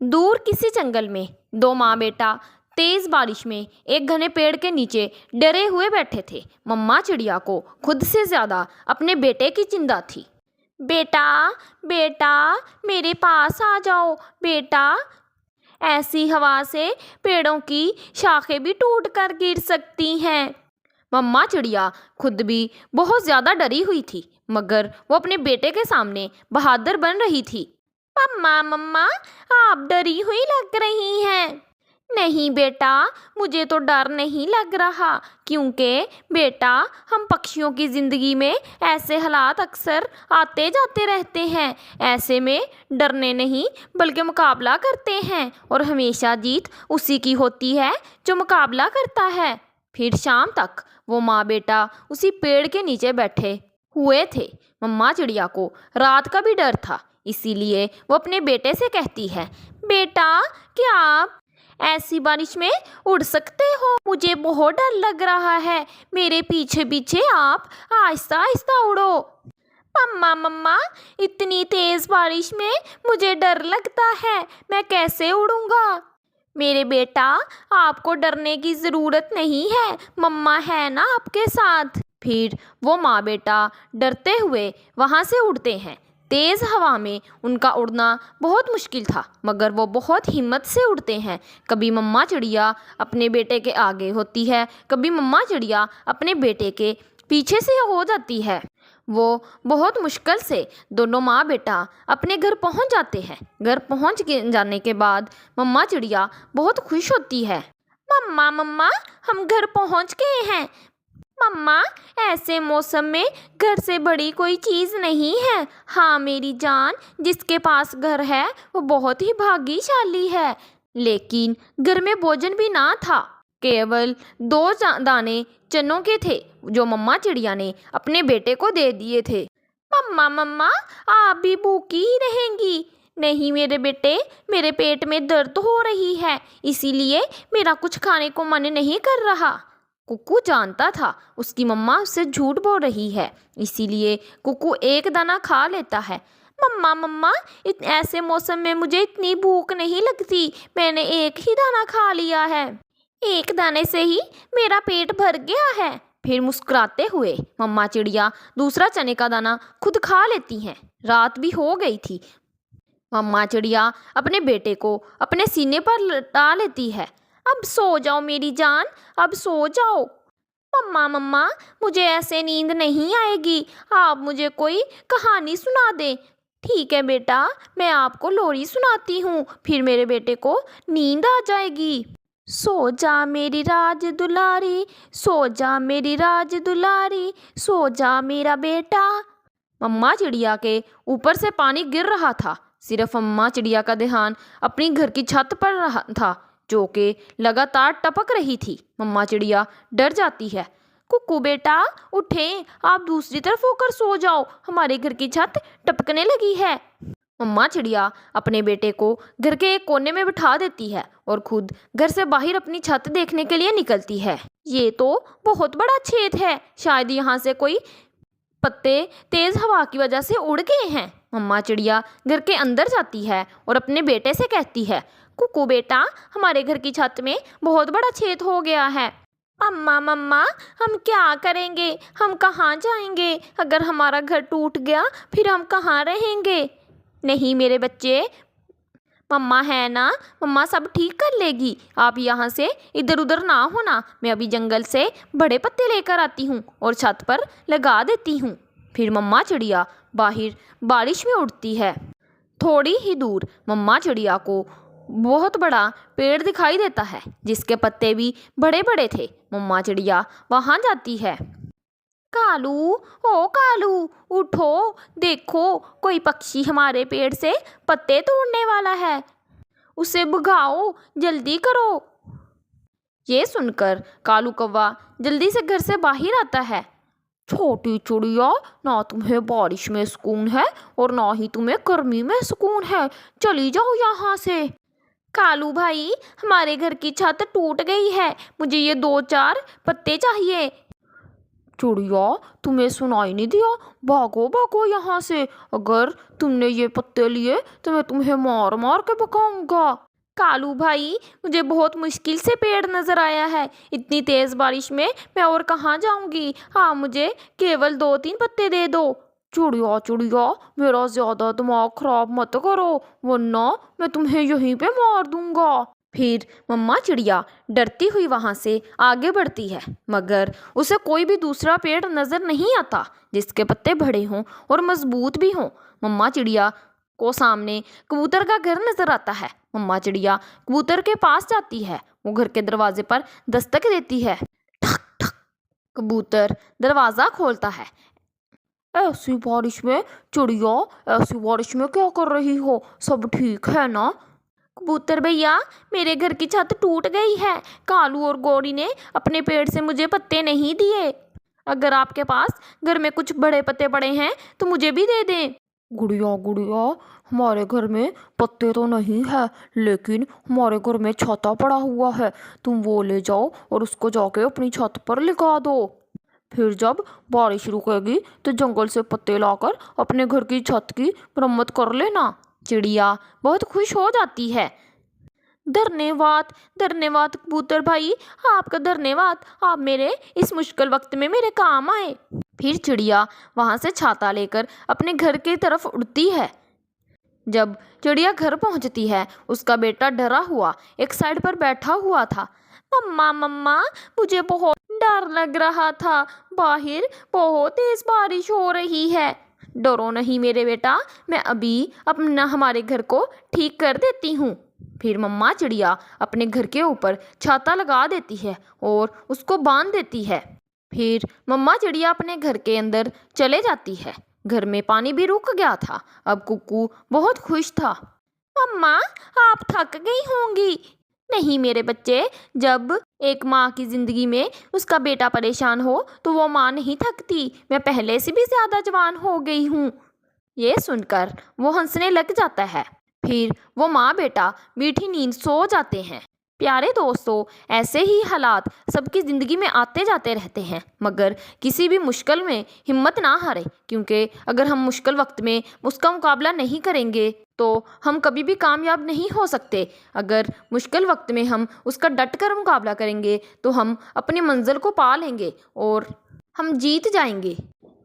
दूर किसी जंगल में दो माँ बेटा तेज बारिश में एक घने पेड़ के नीचे डरे हुए बैठे थे। मम्मा चिड़िया को खुद से ज्यादा अपने बेटे की चिंता थी। बेटा बेटा मेरे पास आ जाओ बेटा, ऐसी हवा से पेड़ों की शाखें भी टूट कर गिर सकती हैं। मम्मा चिड़िया खुद भी बहुत ज्यादा डरी हुई थी, मगर वो अपने बेटे के सामने बहादुर बन रही थी। मम्मा मम्मा आप डरी हुई लग रही हैं। नहीं बेटा, मुझे तो डर नहीं लग रहा, क्योंकि बेटा हम पक्षियों की ज़िंदगी में ऐसे हालात अक्सर आते जाते रहते हैं। ऐसे में डरने नहीं बल्कि मुकाबला करते हैं, और हमेशा जीत उसी की होती है जो मुकाबला करता है। फिर शाम तक वो माँ बेटा उसी पेड़ के नीचे बैठे हुए थे। मम्मा चिड़िया को रात का भी डर था, इसीलिए वो अपने बेटे से कहती है, बेटा क्या आप ऐसी बारिश में उड़ सकते हो? मुझे बहुत डर लग रहा है, मेरे पीछे पीछे आप आहिस्ता आहिस्ता उड़ो। मम्मा मम्मा इतनी तेज बारिश में मुझे डर लगता है, मैं कैसे उड़ूंगा? मेरे बेटा आपको डरने की ज़रूरत नहीं है, मम्मा है ना आपके साथ। फिर वो माँ बेटा डरते हुए वहाँ से उड़ते हैं। तेज़ हवा में उनका उड़ना बहुत मुश्किल था, मगर वो बहुत हिम्मत से उड़ते हैं। कभी मम्मा चिड़िया अपने बेटे के आगे होती है, कभी मम्मा चिड़िया अपने बेटे के पीछे से हो जाती है। वो बहुत मुश्किल से दोनों माँ बेटा अपने घर पहुंच जाते हैं। घर पहुंच जाने के बाद मम्मा चिड़िया बहुत खुश होती है। मम्मा मम्मा हम घर पहुंच गए हैं। मम्मा ऐसे मौसम में घर से बड़ी कोई चीज़ नहीं है। हाँ मेरी जान, जिसके पास घर है वो बहुत ही भाग्यशाली है। लेकिन घर में भोजन भी ना था, केवल दो दाने चनों के थे जो मम्मा चिड़िया ने अपने बेटे को दे दिए थे। मम्मा मम्मा आप भी भूखी ही रहेंगी। नहीं मेरे बेटे, मेरे पेट में दर्द हो रही है, इसीलिए मेरा कुछ खाने को मन नहीं कर रहा। कुक्कू जानता था उसकी मम्मा उससे झूठ बोल रही है, इसीलिए कुक्कू एक दाना खा लेता है। मम्मा मम्मा ऐसे मौसम में मुझे इतनी भूख नहीं लगती, मैंने एक ही दाना खा लिया है, एक दाने से ही मेरा पेट भर गया है। फिर मुस्कुराते हुए मम्मा चिड़िया दूसरा चने का दाना खुद खा लेती हैं। रात भी हो गई थी। मम्मा चिड़िया अपने बेटे को अपने सीने पर लटा लेती है। अब सो जाओ मेरी जान, अब सो जाओ। मम्मा मम्मा मुझे ऐसे नींद नहीं आएगी, आप मुझे कोई कहानी सुना दें। ठीक है बेटा, मैं आपको लोरी सुनाती हूँ, फिर मेरे बेटे को नींद आ जाएगी। सो जा मेरी राज दुलारी, सो जा मेरी राज दुलारी, सो जा मेरा बेटा। मम्मा चिड़िया के ऊपर से पानी गिर रहा था। सिर्फ मम्मा चिड़िया का ध्यान अपनी घर की छत पर रहा था, जो कि लगातार टपक रही थी। मम्मा चिड़िया डर जाती है। कुक्कू बेटा उठें, आप दूसरी तरफ होकर सो जाओ, हमारे घर की छत टपकने लगी है। मम्मा चिड़िया अपने बेटे को घर के एक कोने में बिठा देती है और खुद घर से बाहर अपनी छत देखने के लिए निकलती है। ये तो बहुत बड़ा छेद है, शायद यहाँ से कोई पत्ते तेज हवा की वजह से उड़ गए हैं। मम्मा चिड़िया घर के अंदर जाती है और अपने बेटे से कहती है, कुक्कू बेटा हमारे घर की छत में बहुत बड़ा छेद हो गया है। मम्मा मम्मा हम क्या करेंगे, हम कहाँ जाएंगे? अगर हमारा घर टूट गया फिर हम कहाँ रहेंगे? नहीं मेरे बच्चे, मम्मा है ना, मम्मा सब ठीक कर लेगी, आप यहाँ से इधर उधर ना होना, मैं अभी जंगल से बड़े पत्ते लेकर आती हूँ और छत पर लगा देती हूँ। फिर मम्मा चिड़िया बाहर बारिश में उड़ती है। थोड़ी ही दूर मम्मा चिड़िया को बहुत बड़ा पेड़ दिखाई देता है, जिसके पत्ते भी बड़े बड़े थे। मम्मा चिड़िया वहाँ जाती है। कालू ओ कालू उठो, देखो कोई पक्षी हमारे पेड़ से पत्ते तोड़ने वाला है, उसे भगाओ, जल्दी करो। ये सुनकर कालू कौवा जल्दी से घर से बाहर आता है। छोटी चिड़िया, ना तुम्हें बारिश में सुकून है और ना ही तुम्हें गर्मी में सुकून है, चली जाओ यहाँ से। कालू भाई हमारे घर की छत टूट गई है, मुझे ये 2-4 पत्ते चाहिए। चिड़िया, तुम्हें सुनाई नहीं दिया? भागो भागो यहाँ से, अगर तुमने ये पत्ते लिए तो मैं तुम्हें मार मार के भगाऊंगा। कालू भाई, मुझे बहुत मुश्किल से पेड़ नजर आया है, इतनी तेज बारिश में मैं और कहाँ जाऊंगी। हाँ, मुझे केवल 2-3 पत्ते दे दो। चिड़िया चिड़िया, मेरा ज्यादा दिमाग खराब मत करो, वरना मैं तुम्हें यहीं पे मार दूंगा। फिर मम्मा चिड़िया डरती हुई वहां से आगे बढ़ती है, मगर उसे कोई भी दूसरा पेड़ नजर नहीं आता जिसके पत्ते बड़े हों और मजबूत भी हों। मम्मा चिड़िया को सामने कबूतर का घर नजर आता है। मम्मा चिड़िया कबूतर के पास जाती है, वो घर के दरवाजे पर दस्तक देती है। ठक ठक, कबूतर दरवाजा खोलता है। ऐसी बारिश में चिड़िया, ऐसी बारिश में क्या कर रही हो? सब ठीक है ना? कबूतर भैया, मेरे घर की छत टूट गई है, कालू और गौरी ने अपने पेड़ से मुझे पत्ते नहीं दिए। अगर आपके पास घर में कुछ बड़े पत्ते पड़े हैं तो मुझे भी दे दें। गुड़िया गुड़िया, हमारे घर में पत्ते तो नहीं है, लेकिन हमारे घर में छाता पड़ा हुआ है, तुम वो ले जाओ और उसको जाके अपनी छत पर लगा दो। फिर जब बारिश रुकेगी तो जंगल से पत्ते लाकर अपने घर की छत की मरम्मत कर लेना। चिड़िया बहुत खुश हो जाती है। धन्यवाद धन्यवाद कबूतर भाई, आपका धन्यवाद, आप मेरे इस मुश्किल वक्त में मेरे काम आए। फिर चिड़िया वहां से छाता लेकर अपने घर की तरफ उड़ती है। जब चिड़िया घर पहुंचती है, उसका बेटा डरा हुआ एक साइड पर बैठा हुआ था। मम्मा मम्मा, मुझे बहुत डर लग रहा था, बाहर बहुत तेज बारिश हो रही है। डरो नहीं मेरे बेटा, मैं अभी अपना हमारे घर को ठीक कर देती हूँ। फिर मम्मा चिड़िया अपने घर के ऊपर छाता लगा देती है और उसको बांध देती है। फिर मम्मा चिड़िया अपने घर के अंदर चले जाती है। घर में पानी भी रुक गया था। अब कुक्कू बहुत खुश था। मम्मा, आप थक गई होंगी। नहीं मेरे बच्चे, जब एक माँ की जिंदगी में उसका बेटा परेशान हो तो वो माँ नहीं थकती, मैं पहले से भी ज्यादा जवान हो गई हूँ। ये सुनकर वो हंसने लग जाता है। फिर वो माँ बेटा मीठी नींद सो जाते हैं। प्यारे दोस्तों, ऐसे ही हालात सबकी ज़िंदगी में आते जाते रहते हैं, मगर किसी भी मुश्किल में हिम्मत ना हारें, क्योंकि अगर हम मुश्किल वक्त में उसका मुकाबला नहीं करेंगे तो हम कभी भी कामयाब नहीं हो सकते। अगर मुश्किल वक्त में हम उसका डट कर मुकाबला करेंगे तो हम अपनी मंजिल को पा लेंगे और हम जीत जाएंगे।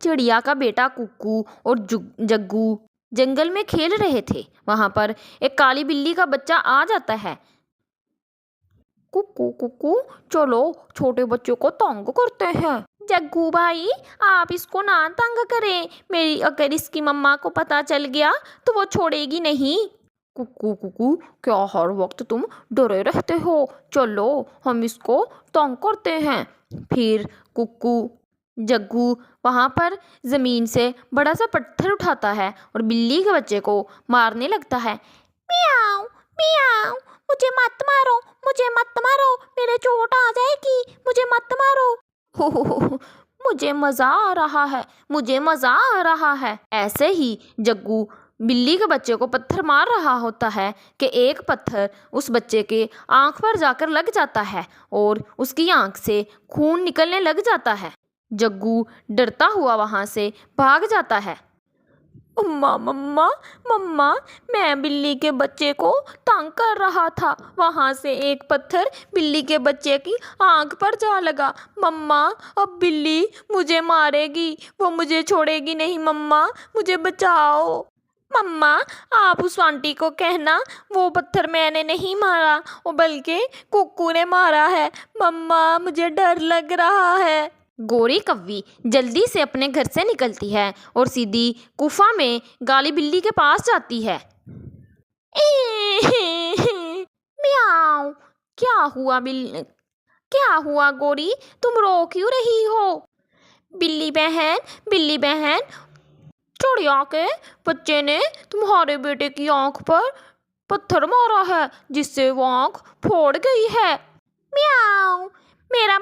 चिड़िया का बेटा कुक्कू और जग्गू जंगल में खेल रहे थे। वहां पर एक काली बिल्ली का बच्चा आ जाता है। कुक्कू कुक्कू, चलो छोटे बच्चों को तंग करते हैं। जग्गू भाई, आप इसको ना तंग करें, मेरी अगर इसकी मम्मा को पता चल गया तो वो छोड़ेगी नहीं। कुक्कू कुक्कू, क्या हर वक्त तुम डरे रहते हो? चलो हम इसको तंग करते हैं। फिर कुक्कू जग्गू वहां पर जमीन से बड़ा सा पत्थर उठाता है और बिल्ली के बच्चे को मारने लगता है। मियाऊ मियाऊ, मुझे मत मारो, मुझे मत मारो, मेरे चोट आ जाएगी, मुझे मत मारो। हो, मुझे मजा आ रहा है, मुझे मजा आ रहा है। ऐसे ही जग्गू बिल्ली के बच्चे को पत्थर मार रहा होता है कि एक पत्थर उस बच्चे के आंख पर जाकर लग जाता है और उसकी आंख से खून निकलने लग जाता है। जग्गू डरता हुआ वहां से भाग जाता है। मम्मा मम्मा मम्मा, मैं बिल्ली के बच्चे को तंग कर रहा था, वहां से एक पत्थर बिल्ली के बच्चे की आंख पर जा लगा। मम्मा, अब बिल्ली मुझे मारेगी, वो मुझे छोड़ेगी नहीं। मम्मा, मुझे बचाओ। मम्मा, आप उस आंटी को कहना वो पत्थर मैंने नहीं मारा, वो बल्कि कुक्कू ने मारा है। मम्मा, मुझे डर लग रहा है। गोरी कव्वी जल्दी से अपने घर से निकलती है और सीधी गुफा में काली बिल्ली के पास जाती है। म्याऊ, क्या हुआ क्या हुआ गोरी, तुम रो क्यों रही हो? बिल्ली बहन, चिड़िया के बच्चे ने तुम्हारे बेटे की आंख पर पत्थर मारा है, जिससे वो आंख फोड़ गई है। म्याऊ, मेरा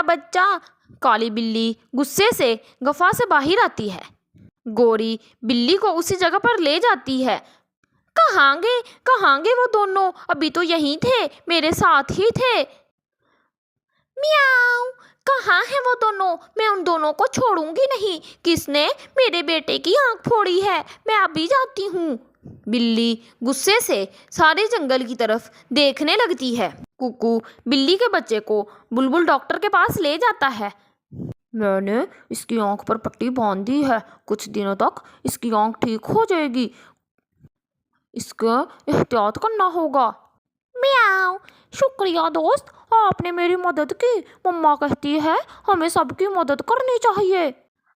बच्चा। काली बिल्ली गुस्से से गुफा से बाहर आती है। गोरी बिल्ली को उसी जगह पर ले जाती है। कहाँ गए वो दोनों? अभी तो यहीं थे, मेरे साथ ही थे। म्याऊ, कहाँ है वो दोनों? मैं उन दोनों को छोड़ूंगी नहीं। किसने मेरे बेटे की आंख फोड़ी है? मैं अभी जाती हूँ। बिल्ली गुस्से से सारे जंगल की तरफ देखने लगती है। कुकू बिल्ली के बच्चे को बुलबुल डॉक्टर के पास ले जाता है। मैंने इसकी आंख पर पट्टी बांध दी है, कुछ दिनों तक इसकी आंख ठीक हो जाएगी। इसका एहतियात करना होगा। म्याऊ। शुक्रिया दोस्त, आपने मेरी मदद की। मम्मा कहती है हमें सबकी मदद करनी चाहिए।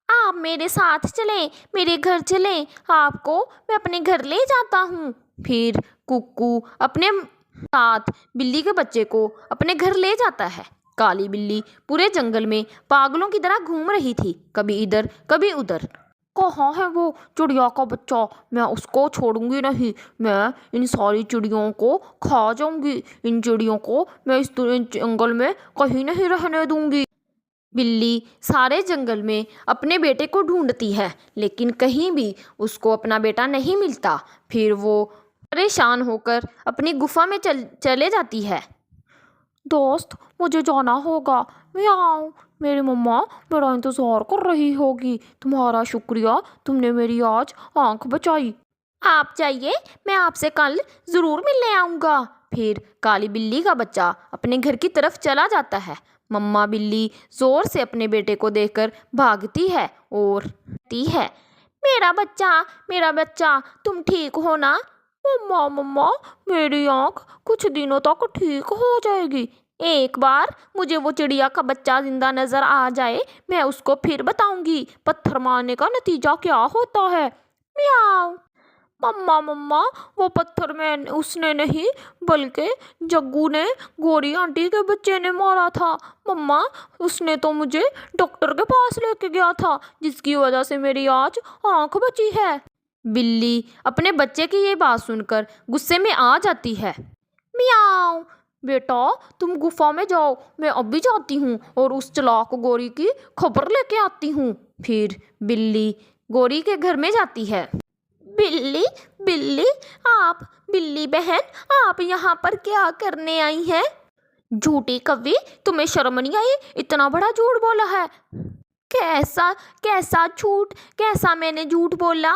आप मेरे साथ चलें, मेरे घर चलें, आपको मैं अपने घर ले जाता हूँ। फिर कुक्कू अपने साथ बिल्ली के बच्चे को अपने घर ले जाता है। काली बिल्ली पूरे जंगल में पागलों की तरह घूम रही थी, कभी इधर कभी उधर। कहाँ है वो चिड़िया का बच्चा? मैं उसको छोड़ूंगी नहीं। मैं इन सारी चिड़ियों को खा जाऊंगी। इन चिड़ियों को मैं इस जंगल में कहीं नहीं रहने दूंगी। बिल्ली सारे जंगल में अपने बेटे को ढूंढती है, लेकिन कहीं भी उसको अपना बेटा नहीं मिलता। फिर वो परेशान होकर अपनी गुफा में चले जाती है। दोस्त, मुझे जाना होगा। म्याऊं। मेरी मम्मा मेरा इंतज़ार कर रही होगी। तुम्हारा शुक्रिया, तुमने मेरी आज आंख बचाई। आप जाइए, मैं आपसे कल ज़रूर मिलने आऊँगा। फिर काली बिल्ली का बच्चा अपने घर की तरफ चला जाता है। मम्मा बिल्ली ज़ोर से अपने बेटे को देखकर भागती है और कहती है, मेरा बच्चा, तुम ठीक हो ना? मम्मा मम्मा, मेरी आँख कुछ दिनों तक ठीक हो जाएगी। एक बार मुझे वो चिड़िया का बच्चा जिंदा नजर आ जाए, मैं उसको फिर बताऊंगी पत्थर मारने का नतीजा क्या होता है। म्याऊ। मम्मा मम्मा, वो पत्थर में उसने नहीं बल्कि जग्गू ने, गोरी आंटी के बच्चे ने मारा था। मम्मा, उसने तो मुझे डॉक्टर के पास लेके गया था, जिसकी वजह से मेरी आज आंख बची है। बिल्ली अपने बच्चे की ये बात सुनकर गुस्से में आ जाती है। म्याऊ। बेटा, तुम गुफा में जाओ, मैं अभी जाती हूँ और उस चालाक गोरी की खबर लेके आती हूँ। फिर बिल्ली गोरी के घर में जाती है। बिल्ली बिल्ली, आप बिल्ली बहन, आप यहाँ पर क्या करने आई हैं? झूठी कव्वी, तुम्हें शर्म नहीं आई? इतना बड़ा झूठ बोला है। कैसा कैसा झूठ? कैसा मैंने झूठ बोला?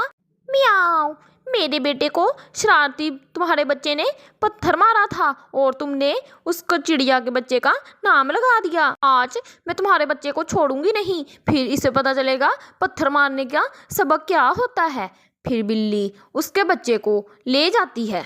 म्याऊ। मेरे बेटे को शरारती तुम्हारे बच्चे ने पत्थर मारा था और तुमने उसको चिड़िया के बच्चे का नाम लगा दिया। आज मैं तुम्हारे बच्चे को छोड़ूंगी नहीं, फिर इसे पता चलेगा पत्थर मारने का सबक क्या होता है। फिर बिल्ली उसके बच्चे को ले जाती है।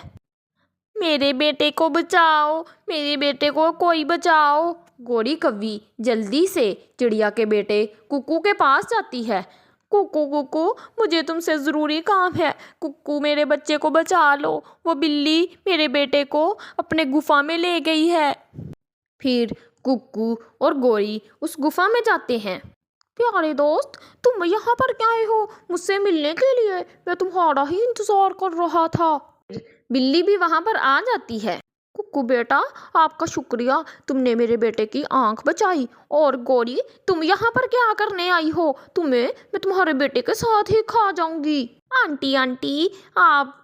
मेरे बेटे को बचाओ, मेरे बेटे को कोई बचाओ। गोरी कव्वी जल्दी से चिड़िया के बेटे कुक्कू के पास जाती है। कुक्कू कुक्कू, मुझे तुमसे ज़रूरी काम है। कुक्कू, मेरे बच्चे को बचा लो, वो बिल्ली मेरे बेटे को अपने गुफा में ले गई है। फिर कुक्कू और गोरी उस गुफा में जाते हैं। प्यारे दोस्त, तुम यहाँ पर क्या आए हो? मुझसे मिलने के लिए? मैं तुम्हारा ही इंतज़ार कर रहा था। बिल्ली भी वहाँ पर आ जाती है। कुक्कू बेटा, आपका शुक्रिया, तुमने मेरे बेटे की आंख बचाई। और गोरी, तुम यहाँ पर क्या करने आई हो? मैं तुम्हारे बेटे के साथ ही खा जाऊंगी। आंटी, आप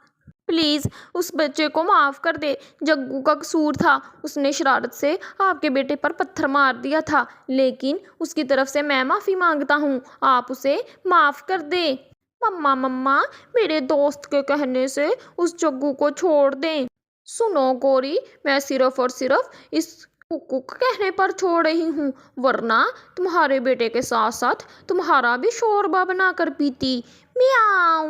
प्लीज़ उस बच्चे को माफ़ कर दे। जग्गू का कसूर था, उसने शरारत से आपके बेटे पर पत्थर मार दिया था, लेकिन उसकी तरफ से मैं माफ़ी मांगता हूँ, आप उसे माफ़ कर दे। मम्मा, मेरे दोस्त के कहने से उस जग्गू को छोड़ दें। सुनो गोरी, मैं सिर्फ और सिर्फ इस कुक्कू के कहने पर छोड़ रही हूँ, वरना तुम्हारे बेटे के साथ साथ तुम्हारा भी शोरबा बना कर पीती। म्याऊ।